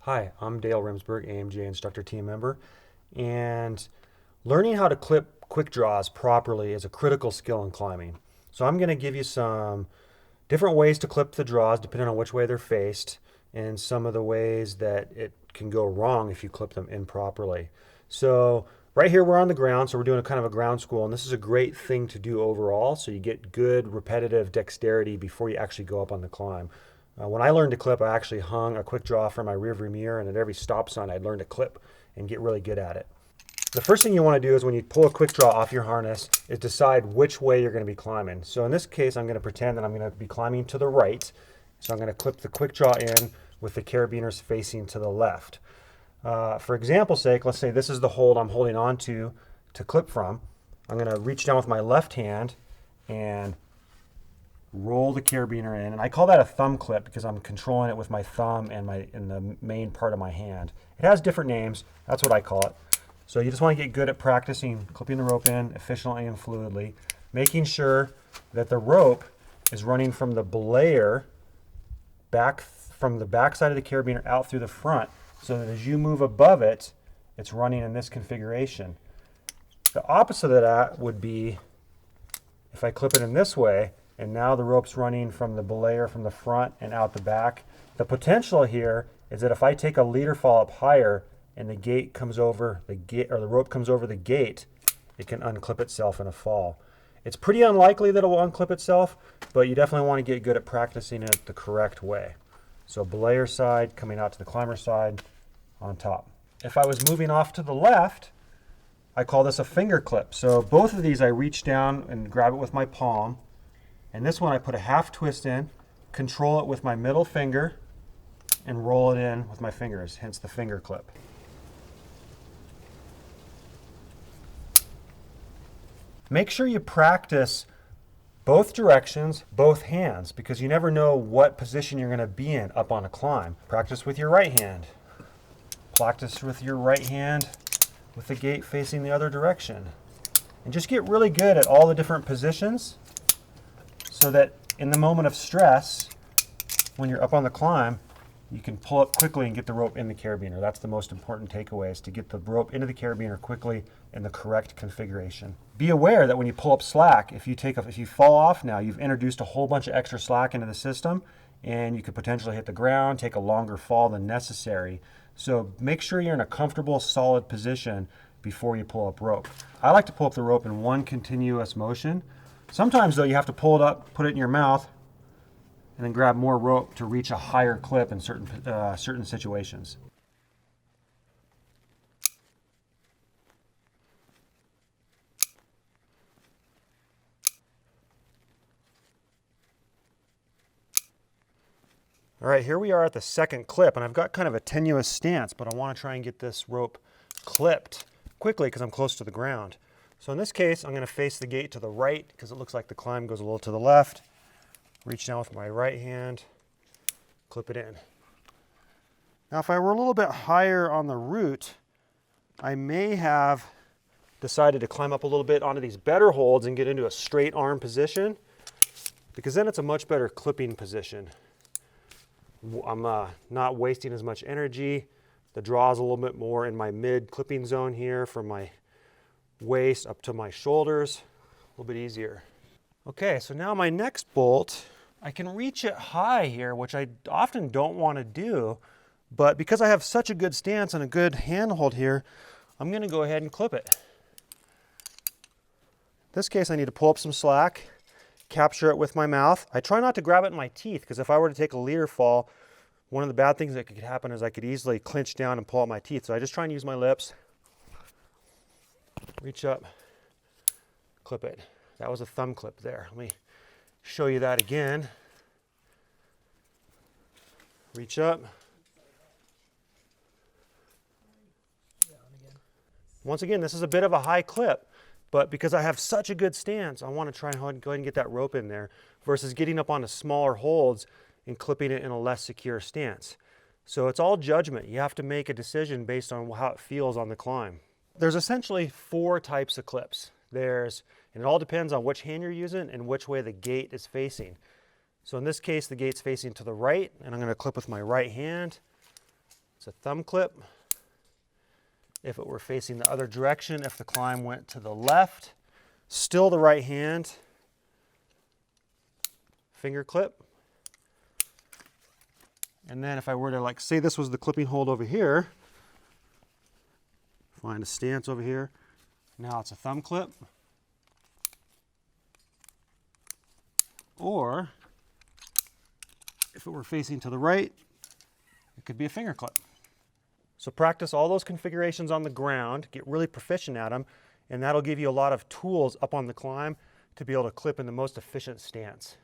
Hi, I'm Dale Rimsberg, AMJ instructor team member, and learning how to clip quick draws properly is a critical skill in climbing. So I'm going to give you some different ways to clip the draws depending on which way they're faced and some of the ways that it can go wrong if you clip them improperly. So right here we're on the ground, so we're doing a kind of a ground school, and this is a great thing to do overall so you get good repetitive dexterity before you actually go up on the climb. When I learned to clip, I actually hung a quick draw from my rearview mirror, and at every stop sign I'd learn to clip and get really good at it. The first thing you want to do is when you pull a quick draw off your harness is decide which way you're going to be climbing. So in this case, I'm going to pretend that I'm going to be climbing to the right. So I'm going to clip the quick draw in with the carabiners facing to the left. For example's sake, let's say this is the hold I'm holding on to clip from. I'm going to reach down with my left hand and roll the carabiner in, and I call that a thumb clip because I'm controlling it with my thumb and in the main part of my hand. It has different names. That's what I call it. So you just want to get good at practicing clipping the rope in efficiently and fluidly, making sure that the rope is running from the belayer back from the back side of the carabiner out through the front, so that as you move above it, it's running in this configuration. The opposite of that would be if I clip it in this way, and now the rope's running from the belayer from the front and out the back. The potential here is that if I take a leader fall up higher and the gate comes over the gate, or the rope comes over the gate, it can unclip itself in a fall. It's pretty unlikely that it will unclip itself, but you definitely want to get good at practicing it the correct way. So belayer side coming out to the climber side on top. If I was moving off to the left, I call this a finger clip. So both of these I reach down and grab it with my palm. And this one I put a half twist in, control it with my middle finger, and roll it in with my fingers, hence the finger clip. Make sure you practice both directions, both hands, because you never know what position you're going to be in up on a climb. Practice with your right hand. Practice with your right hand with the gate facing the other direction. And just get really good at all the different positions, so that in the moment of stress, when you're up on the climb, you can pull up quickly and get the rope in the carabiner. That's the most important takeaway, is to get the rope into the carabiner quickly in the correct configuration. Be aware that when you pull up slack, if you fall off now, you've introduced a whole bunch of extra slack into the system, and you could potentially hit the ground, take a longer fall than necessary. So make sure you're in a comfortable, solid position before you pull up rope. I like to pull up the rope in one continuous motion. Sometimes though, you have to pull it up, put it in your mouth, and then grab more rope to reach a higher clip in certain situations. All right, here we are at the second clip, and I've got kind of a tenuous stance, but I want to try and get this rope clipped quickly because I'm close to the ground. So in this case, I'm going to face the gate to the right because it looks like the climb goes a little to the left. Reach down with my right hand, clip it in. Now if I were a little bit higher on the root, I may have decided to climb up a little bit onto these better holds and get into a straight arm position, because then it's a much better clipping position. I'm not wasting as much energy. The draw is a little bit more in my mid clipping zone here from my waist up to my shoulders, a little bit easier. Okay, so now my next bolt, I can reach it high here, which I often don't want to do, but because I have such a good stance and a good handhold here, I'm going to go ahead and clip it. In this case, I need to pull up some slack, capture it with my mouth. I try not to grab it in my teeth, because if I were to take a leader fall, one of the bad things that could happen is I could easily clinch down and pull out my teeth. So I just try and use my lips, reach up, clip it. That was a thumb clip there. Let me show you that again. Reach up. Once again, this is a bit of a high clip, but because I have such a good stance, I want to try and go ahead and get that rope in there versus getting up onto smaller holds and clipping it in a less secure stance. So it's all judgment. You have to make a decision based on how it feels on the climb. There's essentially 4 types of clips. And it all depends on which hand you're using and which way the gate is facing. So in this case, the gate's facing to the right, and I'm going to clip with my right hand. it's a thumb clip. If it were facing the other direction, if the climb went to the left, still the right hand, finger clip. And then if I were to, like, say this was the clipping hold over here, find a stance over here, now it's a thumb clip. Or if it were facing to the right, it could be a finger clip. So practice all those configurations on the ground, get really proficient at them, and that'll give you a lot of tools up on the climb to be able to clip in the most efficient stance.